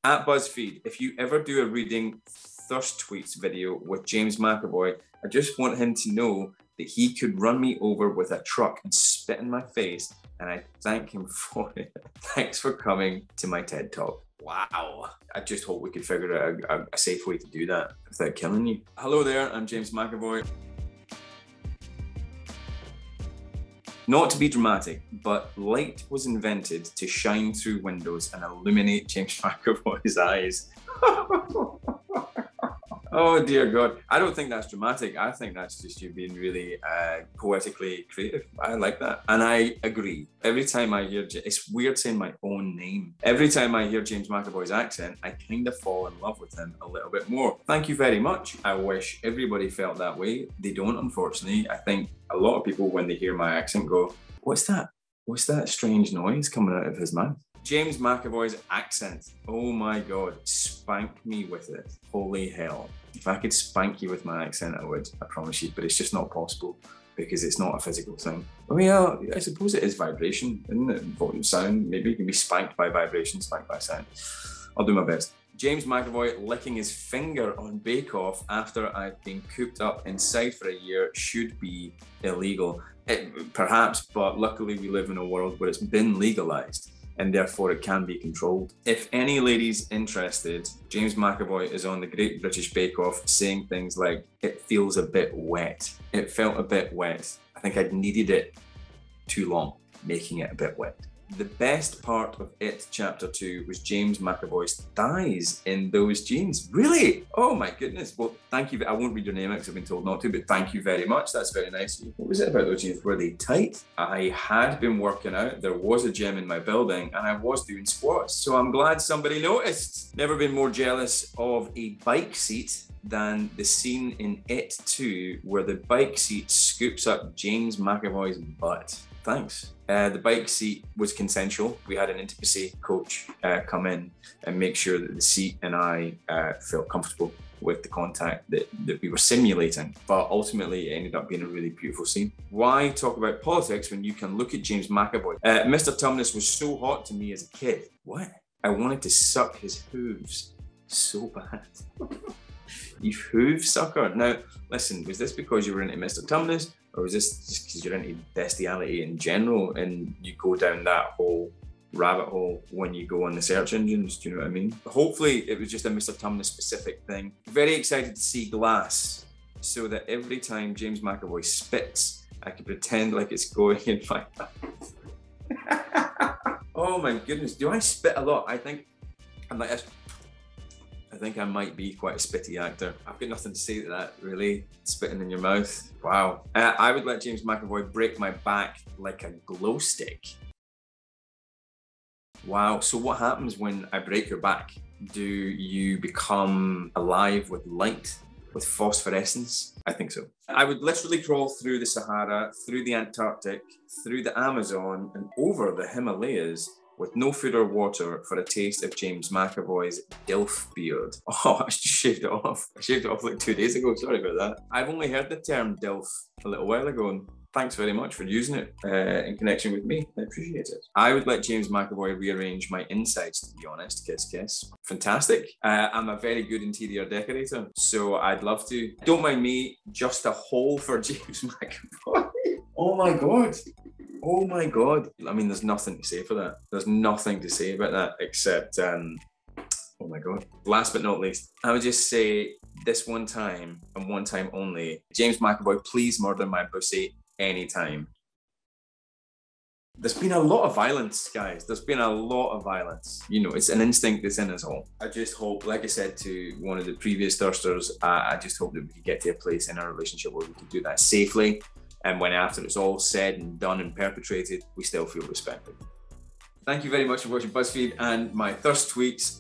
At BuzzFeed, if you ever do a reading thirst tweets video with James McAvoy, I just want him to know that he could run me over with a truck and spit in my face, and I thank him for it. Thanks for coming to my TED Talk. Wow. I just hope we could figure out a safe way to do that without killing you. Hello there, I'm James McAvoy. Not to be dramatic, but light was invented to shine through windows and illuminate James McAvoy's eyes. Oh dear God. I don't think that's dramatic. I think that's just you being really poetically creative. I like that. And I agree. Every time I hear, it's weird saying my own name. Every time I hear James McAvoy's accent, I kind of fall in love with him a little bit more. Thank you very much. I wish everybody felt that way. They don't, unfortunately. I think a lot of people, when they hear my accent, go, what's that? What's that strange noise coming out of his mouth? James McAvoy's accent. Oh my God, spank me with it. Holy hell. If I could spank you with my accent, I would, I promise you, but it's just not possible because it's not a physical thing. Oh yeah, I suppose it is vibration, isn't it? Important sound. Maybe you can be spanked by vibration, spanked by sound. I'll do my best. James McAvoy licking his finger on Bake Off after I've been cooped up inside for a year should be illegal. Perhaps, but luckily we live in a world where it's been legalized, and therefore it can be controlled. If any ladies interested, James McAvoy is on the Great British Bake Off saying things like, it feels a bit wet. It felt a bit wet. I think I'd needed it too long, making it a bit wet. The best part of It Chapter 2 was James McAvoy's thighs in those jeans. Really? Oh my goodness. Well, thank you. I won't read your name out because I've been told not to, but thank you very much. That's very nice of you. What was it about those jeans? Were they tight? I had been working out. There was a gym in my building and I was doing squats. So I'm glad somebody noticed. Never been more jealous of a bike seat than the scene in It 2 where the bike seat scoops up James McAvoy's butt. Thanks. The bike seat was consensual. We had an intimacy coach come in and make sure that the seat and I felt comfortable with the contact that we were simulating. But ultimately, it ended up being a really beautiful scene. Why talk about politics when you can look at James McAvoy? Mr. Tumnus was so hot to me as a kid. What? I wanted to suck his hooves so bad. You hoof sucker. Now, listen, was this because you were into Mr. Tumnus? Or is this just because you're into bestiality in general and you go down that whole rabbit hole when you go on the search engines? Do you know what I mean? Hopefully it was just a Mr. Tumnus specific thing. Very excited to see glass so that every time James McAvoy spits, I can pretend like it's going in my mouth. Oh my goodness, do I spit a lot? I think I'm like this. I think I might be quite a spitty actor. I've got nothing to say to that, really. Spitting in your mouth. Wow. I would let James McAvoy break my back like a glow stick. Wow. So what happens when I break your back? Do you become alive with light, with phosphorescence? I think so. I would literally crawl through the Sahara, through the Antarctic, through the Amazon, and over the Himalayas with no food or water for a taste of James McAvoy's DILF beard. Oh, I just shaved it off. I shaved it off like 2 days ago, sorry about that. I've only heard the term DILF a little while ago, and thanks very much for using it in connection with me. I appreciate it. I would let James McAvoy rearrange my insides, to be honest. Kiss, kiss. Fantastic. I'm a very good interior decorator, so I'd love to. Don't mind me, just a hole for James McAvoy. Oh my God. Oh my God. I mean, there's nothing to say for that. There's nothing to say about that except, oh my God. Last but not least, I would just say this one time and one time only, James McAvoy, please murder my pussy anytime. There's been a lot of violence, guys. There's been a lot of violence. You know, it's an instinct that's in us all. I just hope, like I said to one of the previous thirsters, I just hope that we could get to a place in our relationship where we can do that safely. And when after it's all said and done and perpetrated, we still feel respected. Thank you very much for watching BuzzFeed and my thirst tweets.